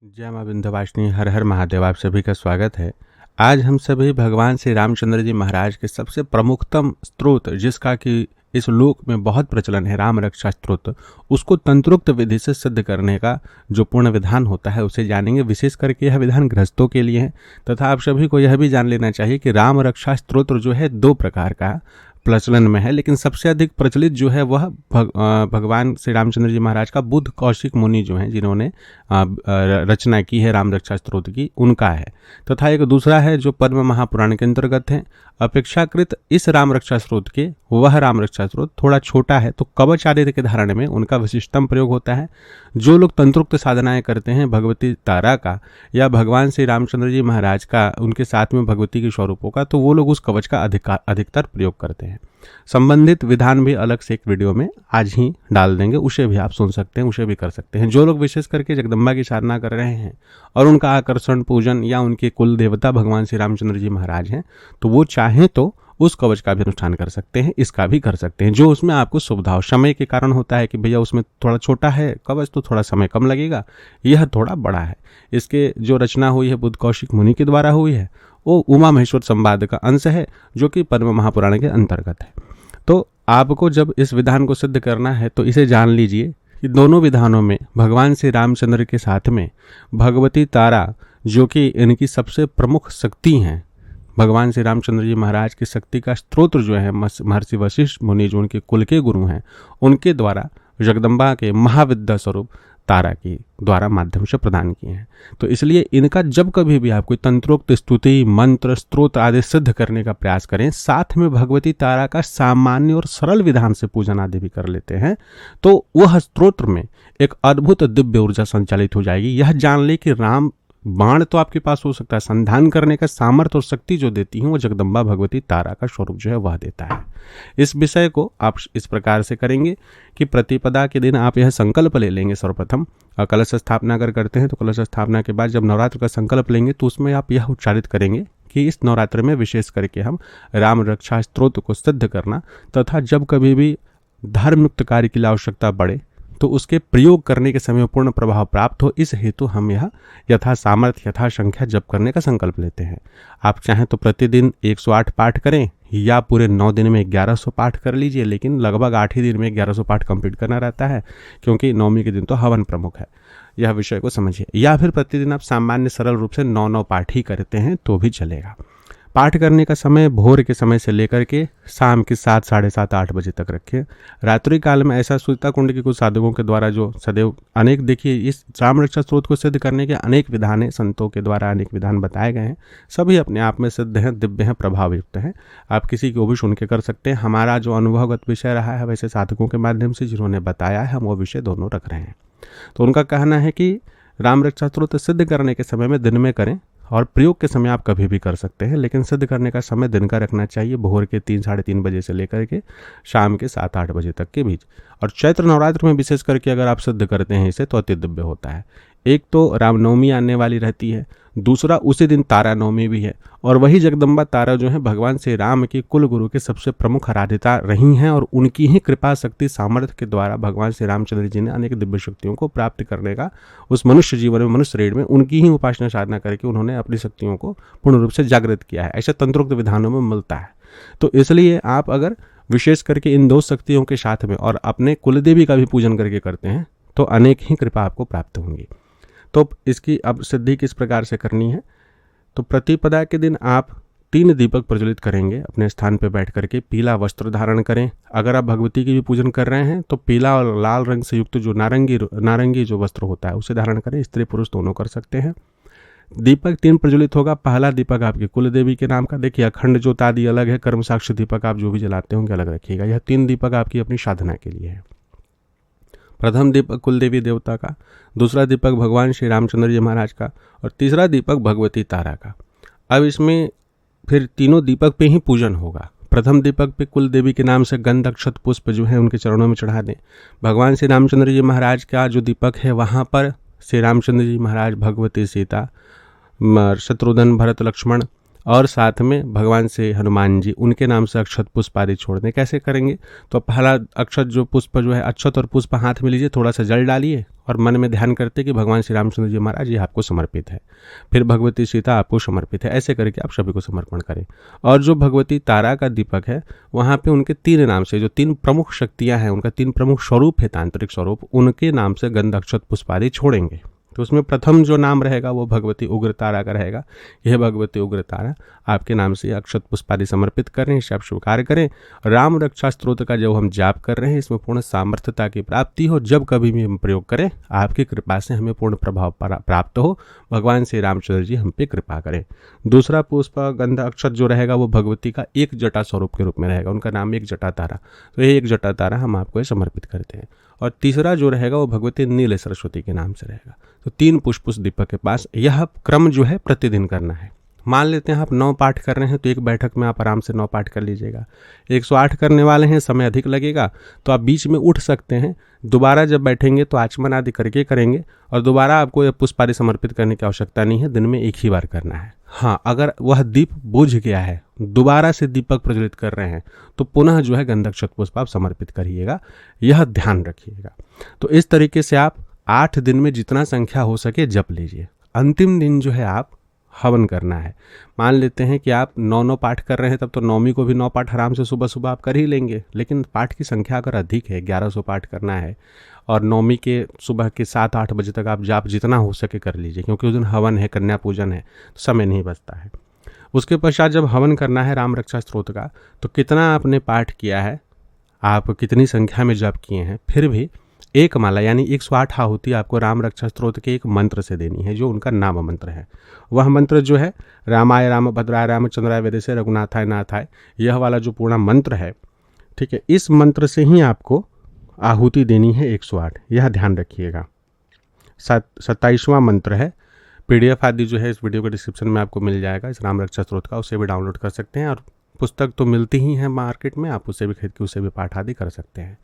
जय मां विंध्यवासिनी, हर हर महादेव। आप सभी का स्वागत है। आज हम सभी भगवान श्री रामचंद्र जी महाराज के सबसे प्रमुखतम स्तोत्र, जिसका कि इस लोक में बहुत प्रचलन है, राम रक्षा स्तोत्र, उसको तंत्रोक्त विधि से सिद्ध करने का जो पूर्ण विधान होता है उसे जानेंगे। विशेष करके यह विधान गृहस्थों के लिए है तथा आप सभी को यह भी जान लेना चाहिए कि राम रक्षा स्तोत्र जो है दो प्रकार का प्रचलन में है, लेकिन सबसे अधिक प्रचलित जो है वह भगवान श्री रामचंद्र जी महाराज का बुद्ध कौशिक मुनि जो हैं, जिन्होंने रचना की है राम रक्षा स्तोत्र की, उनका है। तथा एक दूसरा है जो पद्म महापुराण के अंतर्गत है। अपेक्षाकृत इस राम रक्षा स्तोत्र के वह राम रक्षा स्तोत्र थोड़ा छोटा है, तो कवच आदि के धारण में उनका विशिष्टतम प्रयोग होता है। जो लोग तंत्रोक्त साधनाएं करते हैं भगवती तारा का या भगवान श्री रामचंद्र जी महाराज का, उनके साथ में भगवती के स्वरूपों का, तो वो लोग उस कवच का अधिकतर प्रयोग करते हैं। संबंधित विधान भी अलग से एक वीडियो में आज ही डाल देंगे, उसे भी आप सुन सकते हैं, उसे भी कर सकते हैं। जो लोग विशेष करके जगदम्बा की साधना कर रहे हैं और उनका आकर्षण पूजन या उनके कुल देवता भगवान श्री रामचंद्र जी महाराज हैं, तो वो चाहें तो उस कवच का भी अनुष्ठान कर सकते हैं, इसका भी कर सकते हैं, जो उसमें आपको सुविधा हो। समय के कारण होता है कि भैया उसमें थोड़ा छोटा है कवच तो थोड़ा समय कम लगेगा, यह थोड़ा बड़ा है। इसके जो रचना हुई है बुद्ध कौशिक मुनि के द्वारा हुई है, वो उमा महेश्वर संवाद का अंश है, जो कि पद्म महापुराण के अंतर्गत है। तो आपको जब इस विधान को सिद्ध करना है तो इसे जान लीजिए कि दोनों विधानों में भगवान श्री रामचंद्र के साथ में भगवती तारा, जो कि इनकी सबसे प्रमुख शक्ति हैं, भगवान श्री रामचंद्र जी महाराज की शक्ति का स्तोत्र जो है महर्षि वशिष्ठ मुनि, जो उनके कुल के गुरु हैं, उनके द्वारा जगदम्बा के महाविद्या स्वरूप तारा की द्वारा माध्यम से प्रदान किए हैं। तो इसलिए इनका जब कभी भी आप कोई तंत्रोक्त स्तुति मंत्र स्त्रोत्र आदि सिद्ध करने का प्रयास करें, साथ में भगवती तारा का सामान्य और सरल विधान से पूजन आदि भी कर लेते हैं, तो वह स्तोत्र में एक अद्भुत दिव्य ऊर्जा संचालित हो जाएगी। यह जान ले कि राम बाण तो आपके पास हो सकता है, संधान करने का सामर्थ्य और शक्ति जो देती है वो जगदम्बा भगवती तारा का स्वरूप जो है वह देता है। इस विषय को आप इस प्रकार से करेंगे कि प्रतिपदा के दिन आप यह संकल्प ले लेंगे। सर्वप्रथम कलश स्थापना अगर करते हैं तो कलश स्थापना के बाद जब नवरात्र का संकल्प लेंगे तो उसमें आप यह उच्चारित करेंगे कि इस नवरात्र में विशेष करके हम राम रक्षा स्तोत्र को सिद्ध करना, तथा जब कभी भी धर्मयुक्त कार्य की आवश्यकता बढ़े तो उसके प्रयोग करने के समय पूर्ण प्रभाव प्राप्त हो, इस हेतु हम यह यथा सामर्थ्य यथा संख्या जप करने का संकल्प लेते हैं। आप चाहें तो प्रतिदिन 108 पाठ करें या पूरे 9 दिन में 1100 पाठ कर लीजिए, लेकिन लगभग 8 ही दिन में 1100 पाठ कंप्लीट करना रहता है, क्योंकि नवमी के दिन तो हवन प्रमुख है। यह विषय को समझिए। या फिर प्रतिदिन आप सामान्य सरल रूप से 9 पाठ ही करते हैं तो भी चलेगा। पाठ करने का समय भोर के समय से लेकर के शाम के 7, साढ़े 7, 8 बजे तक रखें। रात्रि काल में ऐसा सूता कुंड के कुछ साधकों के द्वारा जो सदैव अनेक, देखिए इस राम रक्षा स्तोत्र को सिद्ध करने के अनेक विधान है, संतों के द्वारा अनेक विधान बताए गए हैं, सभी अपने आप में सिद्ध हैं, दिव्य हैं, प्रभावयुक्त हैं। आप किसी को भी सुन के कर सकते हैं। हमारा जो अनुभवगत विषय रहा है वैसे साधकों के माध्यम से जिन्होंने बताया है, हम वो विषय दोनों रख रहे हैं। तो उनका कहना है कि राम रक्षा स्तोत्र सिद्ध करने के समय में दिन में करें और प्रयोग के समय आप कभी भी कर सकते हैं, लेकिन सिद्ध करने का समय दिन का रखना चाहिए, भोर के 3, साढ़े 3 बजे से लेकर के शाम के 7, 8 बजे तक के बीच। और चैत्र नवरात्र में विशेष करके अगर आप सिद्ध करते हैं इसे तो अति दिव्य होता है। एक तो रामनवमी आने वाली रहती है, दूसरा उसी दिन तारा नवमी भी है, और वही जगदम्बा तारा जो है भगवान श्री राम की कुल गुरु के सबसे प्रमुख आराधिता रही हैं, और उनकी ही कृपा शक्ति सामर्थ्य के द्वारा भगवान श्री रामचंद्र जी ने अनेक दिव्य शक्तियों को प्राप्त करने का उस मनुष्य जीवन में, मनुष्य शरीर में उनकी ही उपासना साधना करके उन्होंने अपनी शक्तियों को पूर्ण रूप से जागृत किया है। ऐसे तंत्रोक्त विधानों में मिलता है। तो इसलिए आप अगर विशेष करके इन दो शक्तियों के साथ में और अपने कुलदेवी का भी पूजन करके करते हैं तो अनेक ही कृपा आपको प्राप्त होंगी। तो इसकी अब सिद्धि किस प्रकार से करनी है, तो प्रतिपदा के दिन आप 3 दीपक प्रज्वलित करेंगे। अपने स्थान पर बैठ करके पीला वस्त्र धारण करें। अगर आप भगवती की भी पूजन कर रहे हैं तो पीला और लाल रंग से युक्त जो नारंगी जो वस्त्र होता है उसे धारण करें। स्त्री पुरुष दोनों कर सकते हैं। दीपक 3 प्रज्वलित होगा। पहला दीपक आपके कुल देवी के नाम का, देखिए अखंड ज्योत आदि अलग है, कर्म साक्ष्य दीपक आप जो भी जलाते होंगे अलग रखिएगा। यह 3 दीपक आपकी अपनी साधना के लिए है। प्रथम दीपक कुल देवी देवता का, दूसरा दीपक भगवान श्री रामचंद्र जी महाराज का, और तीसरा दीपक भगवती तारा का। अब इसमें फिर तीनों दीपक पे ही पूजन होगा। प्रथम दीपक पे कुल देवी के नाम से गंध अक्षत पुष्प जो है उनके चरणों में चढ़ा दें। भगवान श्री रामचंद्र जी महाराज का जो दीपक है वहाँ पर श्री रामचंद्र जी महाराज, भगवती सीता, शत्रुघ्न, भरत, लक्ष्मण और साथ में भगवान से हनुमान जी उनके नाम से अक्षत पुष्प आदि छोड़ दें। कैसे करेंगे? तो पहला अक्षत जो पुष्प जो है, अक्षत और पुष्प हाथ में लीजिए, थोड़ा सा जल डालिए और मन में ध्यान करते कि भगवान श्री रामचंद्र जी महाराज ये आपको समर्पित है, फिर भगवती सीता आपको समर्पित है, ऐसे करके आप सभी को समर्पण करें। और जो भगवती तारा का दीपक है वहाँ पे उनके 3 नाम से, जो 3 प्रमुख शक्तियाँ हैं, उनका 3 प्रमुख स्वरूप है, तांत्रिक स्वरूप, उनके नाम से गंध अक्षत पुष्प आदि छोड़ेंगे। तो उसमें प्रथम जो नाम रहेगा वो भगवती उग्रतारा का रहेगा। यह भगवती उग्रतारा आपके नाम से अक्षत पुष्पादि समर्पित करें, इसे आप स्वीकार करें। राम रक्षा स्तोत्र का जो हम जाप कर रहे हैं इसमें पूर्ण सामर्थ्यता की प्राप्ति हो, जब कभी भी हम प्रयोग करें आपकी कृपा से हमें पूर्ण प्रभाव प्राप्त हो, भगवान श्री रामचंद्र जी हम पे कृपा करें। दूसरा पुष्प गंध अक्षत जो रहेगा वो भगवती का एक जटा स्वरूप के रूप में रहेगा, उनका नाम एक जटा तारा, तो ये एक जटा तारा हम आपको समर्पित करते हैं। और तीसरा जो रहेगा वो भगवती नील सरस्वती के नाम से रहेगा। तो 3 पुष्प उस दीपक के पास, यह क्रम जो है प्रतिदिन करना है। मान लेते हैं आप 9 पाठ कर रहे हैं तो एक बैठक में आप आराम से 9 पाठ कर लीजिएगा। 108 करने वाले हैं, समय अधिक लगेगा तो आप बीच में उठ सकते हैं, दोबारा जब बैठेंगे तो आचमन आदि करके करेंगे और दोबारा आपको यह पुष्प आदि समर्पित करने की आवश्यकता नहीं है, दिन में एक ही बार करना है। हाँ, अगर वह दीप बुझ गया है, दोबारा से दीपक प्रज्वलित कर रहे हैं तो पुनः जो है गंधक्षत पुष्प आप समर्पित करिएगा, यह ध्यान रखिएगा। तो इस तरीके से आप 8 दिन में जितना संख्या हो सके जप लीजिए। अंतिम दिन जो है आप हवन करना है। मान लेते हैं कि आप 9 पाठ कर रहे हैं, तब तो नौमी को भी 9 पाठ आराम से सुबह सुबह आप कर ही लेंगे, लेकिन पाठ की संख्या अगर अधिक है, 1100 पाठ करना है और नौमी के सुबह के 7-8 बजे तक आप जाप जितना हो सके कर लीजिए, क्योंकि उस दिन हवन है, कन्या पूजन है, तो समय नहीं बचता है। उसके पश्चात जब हवन करना है राम रक्षा स्तोत्र का, तो कितना आपने पाठ किया है, आप कितनी संख्या में जप किए हैं, फिर भी एक माला यानी 108 आहुति आपको राम रक्षा स्तोत्र के एक मंत्र से देनी है, जो उनका नाम मंत्र है। वह मंत्र जो है रामाय रामभद्राय रामचंद्राय वेदेशे रघुनाथाय नाथाय, यह वाला जो पूरा मंत्र है, ठीक है, इस मंत्र से ही आपको आहुति देनी है 108, यह ध्यान रखिएगा। 27वां मंत्र है, PDF आदि जो है इस वीडियो के डिस्क्रिप्शन में आपको मिल जाएगा, इस राम रक्षा स्तोत्र का, उसे भी डाउनलोड कर सकते हैं और पुस्तक तो मिलती ही है मार्केट में, आप उसे भी खरीद के उसे भी पाठ आदि कर सकते हैं।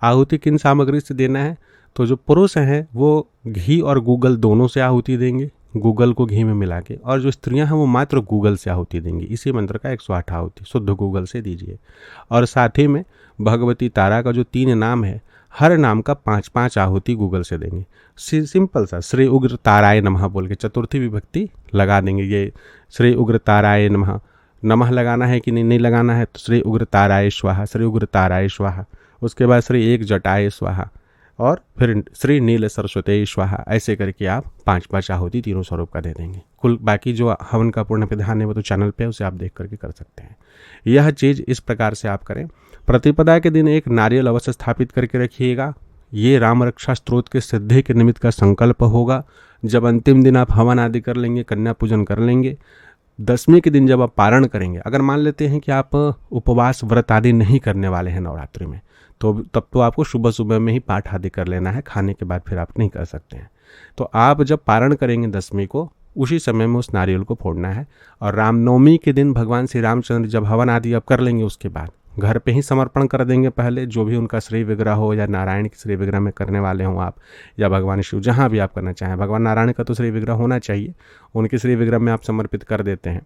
आहुति किन सामग्री से देना है? तो जो पुरुष हैं वो घी और गूगल दोनों से आहुति देंगे, गूगल को घी में मिला के, और जो स्त्रियां हैं वो मात्र गूगल से आहुति देंगी। इसी मंत्र का 108 आहुति शुद्ध गूगल से दीजिए। और साथ ही में भगवती तारा का जो 3 नाम है, हर नाम का 5-5 आहुति गूगल से देंगे। सिंपल सा श्री उग्र ताराय नमः बोल के चतुर्थी विभक्ति लगा देंगे। ये श्री उग्र ताराय नमः, नमः लगाना है कि नहीं लगाना है, तो श्री उग्र ताराय स्वाहा, श्री उग्र ताराय स्वाहा, उसके बाद श्री एक जटाय स्वाहा, और फिर श्री नील सरस्वती स्वाहा, ऐसे करके आप 5-5 आहुति तीनों स्वरूप का दे देंगे। कुल बाकी जो हवन का पूर्ण विधान है वो तो चैनल पे, उसे आप देख करके कर सकते हैं। यह चीज़ इस प्रकार से आप करें। प्रतिपदा के दिन एक नारियल अवश्य स्थापित करके रखिएगा। ये राम रक्षा स्तोत्र के सिद्धि के निमित्त का संकल्प होगा। जब अंतिम दिन आप हवन आदि कर लेंगे, कन्या पूजन कर लेंगे, 10वीं के दिन जब आप पारण करेंगे, अगर मान लेते हैं कि आप उपवास व्रत आदि नहीं करने वाले हैं नवरात्रि में, तो तब तो आपको सुबह सुबह में ही पाठ आदि कर लेना है, खाने के बाद फिर आप नहीं कर सकते हैं। तो आप जब पारण करेंगे 10वीं को, उसी समय में उस नारियल को फोड़ना है। और रामनवमी के दिन भगवान श्री रामचंद्र जब हवन आदि आप कर लेंगे, उसके बाद घर पे ही समर्पण कर देंगे पहले, जो भी उनका श्री विग्रह हो, या नारायण के श्री विग्रह में करने वाले हों आप, या भगवान शिव, जहाँ भी आप करना चाहें। भगवान नारायण का तो श्री विग्रह होना चाहिए, उनके श्री विग्रह में आप समर्पित कर देते हैं।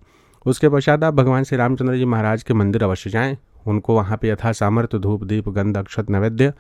उसके पश्चात आप भगवान श्री रामचंद्र जी महाराज के मंदिर अवश्य जाएँ, उनको वहाँ पे यथा सामर्थ्य धूप दीप गंध अक्षत नैवेद्य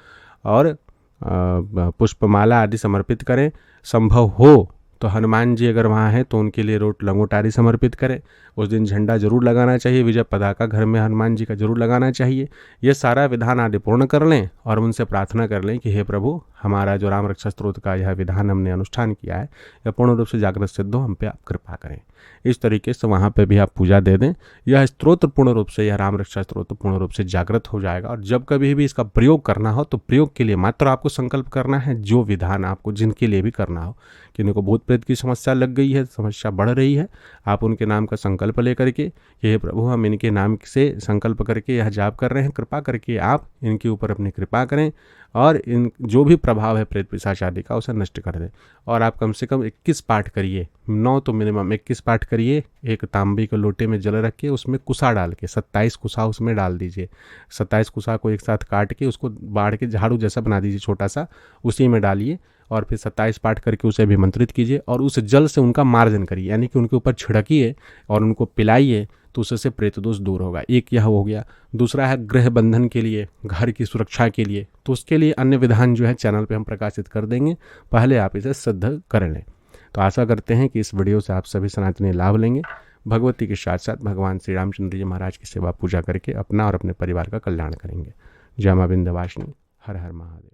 और पुष्पमाला आदि समर्पित करें। संभव हो तो हनुमान जी अगर वहाँ हैं तो उनके लिए रोट लंगोट आदि समर्पित करें। उस दिन झंडा जरूर लगाना चाहिए, विजय पताका घर में हनुमान जी का जरूर लगाना चाहिए। ये सारा विधान आदि पूर्ण कर लें और उनसे प्रार्थना कर लें कि हे प्रभु, हमारा जो राम रक्षा स्तोत्र का यह विधान हमने अनुष्ठान किया है, यह पूर्ण रूप से जागृत सिद्ध हो, हम पे आप कृपा करें। इस तरीके से वहाँ पे भी आप पूजा दे दें। यह स्तोत्र पूर्ण रूप से, यह राम रक्षा स्तोत्र पूर्ण रूप से जागृत हो जाएगा। और जब कभी भी इसका प्रयोग करना हो तो प्रयोग के लिए मात्र आपको संकल्प करना है, जो विधान आपको जिनके लिए भी करना हो। किन्हीं को भूत प्रेत की समस्या लग गई है, समस्या बढ़ रही है, आप उनके नाम का संकल्प लेकर के, हे प्रभु हम इनके नाम से संकल्प करके यह जाप कर रहे हैं, कृपा करके आप इनके ऊपर अपनी कृपा करें और इन जो भी प्रभाव है प्रेत पिशाच आदि का, उसे नष्ट कर दें। और आप कम से कम 21 पाठ करिए, 9 तो मिनिमम 21 पाठ करिए। एक तांबे के लोटे में जल रख के उसमें कुसा डाल के 27 कुसा उसमें डाल दीजिए। 27 कुसा को एक साथ काट के उसको बाढ़ के झाड़ू जैसा बना दीजिए छोटा सा, उसी में डालिए और फिर 27 पाठ करके उसे अभिमंत्रित कीजिए और उस जल से उनका मार्जन करिए, यानी कि उनके ऊपर छिड़किए और उनको पिलाइए, तो उससे प्रेत दोष दूर होगा। एक यह हो गया। दूसरा है गृह बंधन के लिए, घर की सुरक्षा के लिए, तो उसके लिए अन्य विधान जो है चैनल पे हम प्रकाशित कर देंगे, पहले आप इसे सिद्ध कर लें। तो आशा करते हैं कि इस वीडियो से आप सभी सनातनी लाभ लेंगे, भगवती के साथ साथ भगवान श्री रामचंद्र जी महाराज की सेवा पूजा करके अपना और अपने परिवार का कल्याण करेंगे। जय मां विंध्यवासिनी। हर हर महादेव।